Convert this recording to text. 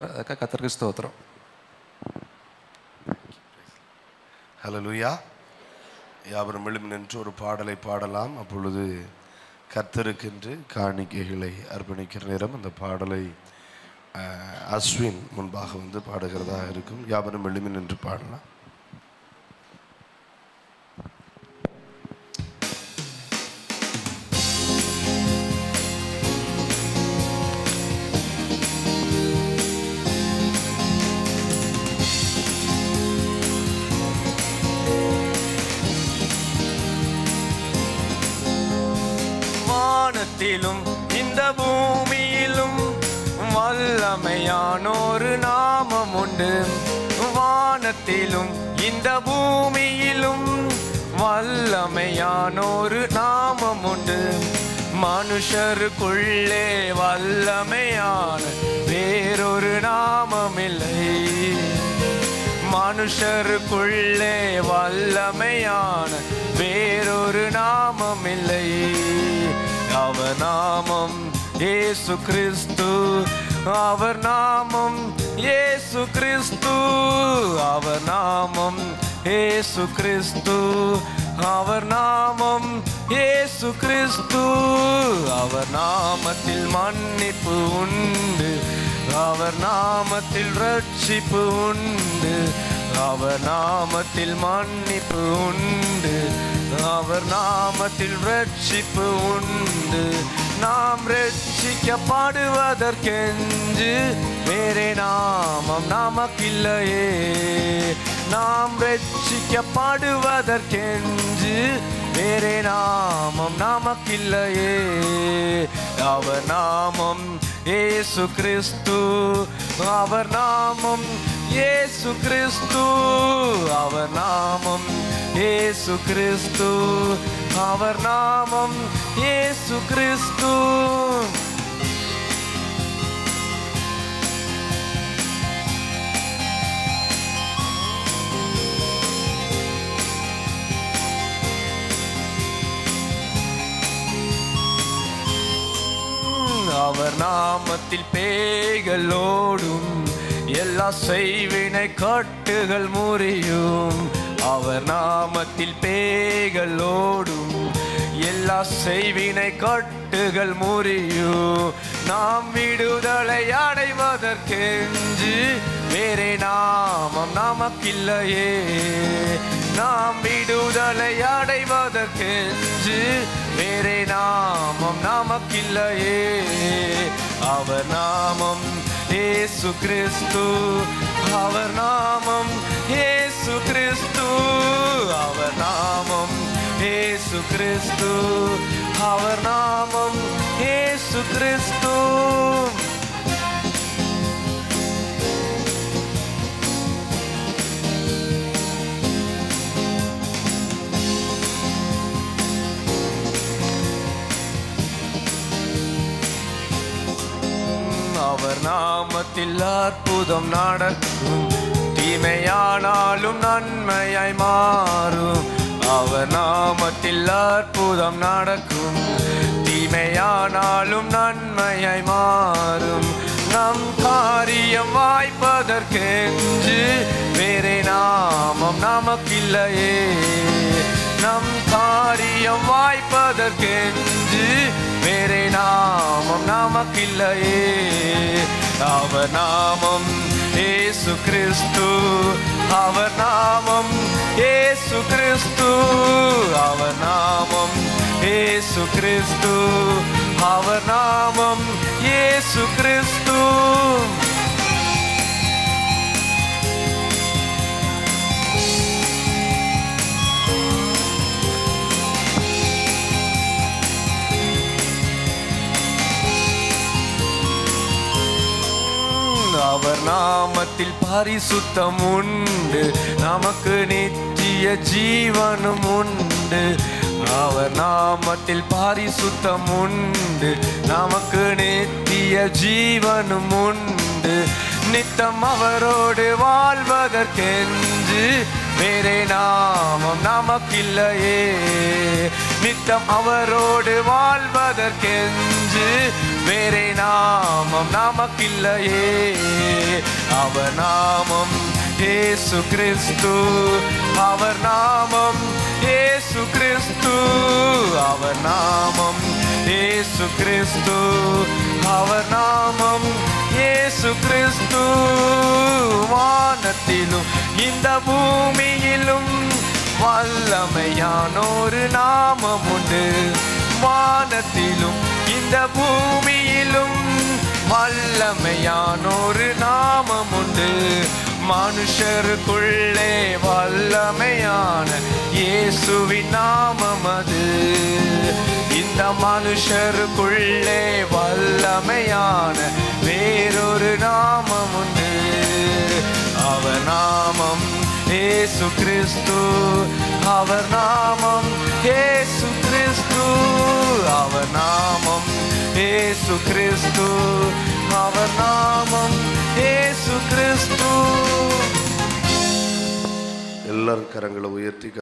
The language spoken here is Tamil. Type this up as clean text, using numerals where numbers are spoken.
கர்த்தருக்கு ஸ்தோத்திரம். ஹல்லேலூயா. யாவரும் எழும்பி நின்று ஒரு பாடலை பாடலாம். அப்பொழுது கர்த்தருக்கென்று காணிக்கைகளை அர்ப்பணிக்கிற நேரம். அந்த பாடலை அஸ்வின் முன்பாக வந்து பாடுகிறதா இருக்கும். யாவரும் எழும்பி நின்று பாடலாம். வானத்திலும் இந்த பூமியிலும் வல்லமையானோரு நாமம் உண்டு. வானத்திலும் இந்த பூமியிலும் வல்லமையானோரு நாமம் உண்டு. மனுஷருக்குள்ளே வல்லமையான வேறொரு நாமம் இல்லை. மனுஷருக்குள்ளே வல்லமையான வேறொரு நாமம் இல்லை. அவர் நாமம் இயேசு கிறிஸ்து. அவர் நாமம் இயேசு கிறிஸ்து. அவர் நாமம் இயேசு கிறிஸ்து. அவர் நாமம் இயேசு கிறிஸ்து. அவர் நாமத்தில் மன்னிப்பு உண்டு. அவர் நாமத்தில் ரட்சிப்பு உண்டு. அவர் நாமத்தில் மன்னிப்பு உண்டு. அவர் நாமத்தில் ரட்சிப்பு உண்டு. நாம் ரட்சிக்கப்படுவதற்கென்று வேறே நாமம் நமக்கில்லையே. நாம் ரட்சிக்கப்படுவதற்கென்று வேறே நாமம் நமக்கில்லையே. அவர் நாமம் இயேசு கிறிஸ்து. அவர் நாமம் இயேசு கிறிஸ்து. அவர் நாமம் இயேசு கிறிஸ்து. அவர் நாமம் இயேசு கிறிஸ்து. அவர் நாமத்தில் பேய்கள் ஓடும். எல்லா செய்வினை கட்டுகள் முறியும். அவர் நாமத்தில் பேய்கள் ஓடும். எல்லா செய்வினை கட்டுகள் முறியும். நாம் விடுதலை அடைவதற்கென்று வேறே நாமம் நமக்கில்லையே. நாம் விடுதலை அடைவதற்கென்று வேறே நாமம் நமக்கில்லையே. அவர் நாமம் இயேசு கிறிஸ்து. அவர் நாமம் இயேசு கிறிஸ்து. அவர் நாமம் இயேசு கிறிஸ்து. அவர் நாமம் இயேசு கிறிஸ்து. அவர் நாமத்தில் அற்புதம் நடக்கும். தீமையானாலும் நன்மையாய் மாறும். அவர் நாமத்தில் அற்புதம் நடக்கும். தீமையானாலும் நன்மையாய் மாறும். நம் காரியம் வாய்ப்பதற்கென்று வேறே நாமம் நமக்கில்லையே. நம் காரியம் வாய்ப்பதற்கென்று வேறே நாமம் நமக்கில்லையே. அவர் நாமம் இயேசு கிறிஸ்து. அவர் நாமம் இயேசு கிறிஸ்து. அவர் நாமம் இயேசு கிறிஸ்து. அவர் நாமம் இயேசு கிறிஸ்து. அவர் நாமத்தில் பரிசுத்தம் உண்டு. நமக்கு நித்திய ஜீவனும் உண்டு. அவர் நாமத்தில் பரிசுத்தம் உண்டு. நமக்கு நித்திய ஜீவனும் உண்டு. நித்தம் அவரோடு வாழ்வதற்கென்று வேறே நாமம் நமக்கில்லையே. நித்தம் அவரோடு வாழ்வதற்கென்று வேறே நாமம் நமக்கில்லையே. அவர் நாமம் இயேசு கிறிஸ்து, அவர் நாமம் இயேசு கிறிஸ்து, அவர் நாமம் இயேசு கிறிஸ்து, அவர் நாமம் இயேசு கிறிஸ்து. வானத்திலும் இந்த பூமியிலும் வல்லமையான ஒரு நாமம் உண்டு. வானத்திலும் இந்த பூமியிலும் வல்லமையான ஒரு நாமம் உண்டு. மனுஷருக்குள்ளே வல்லமையான இயேசுவின் நாமம் அது. இந்த மனுஷருக்குள்ளே வல்லமையான வேறொரு நாமம் உண்டு. அவர் நாமம் இயேசு கிறிஸ்து, அவர் நாமம் இயேசு கிறிஸ்து, அவர் நாமம் இயேசு கிறிஸ்து, அவர் நாமம் இயேசு கிறிஸ்து. எல்லாரும் கரங்களை உயர்த்தி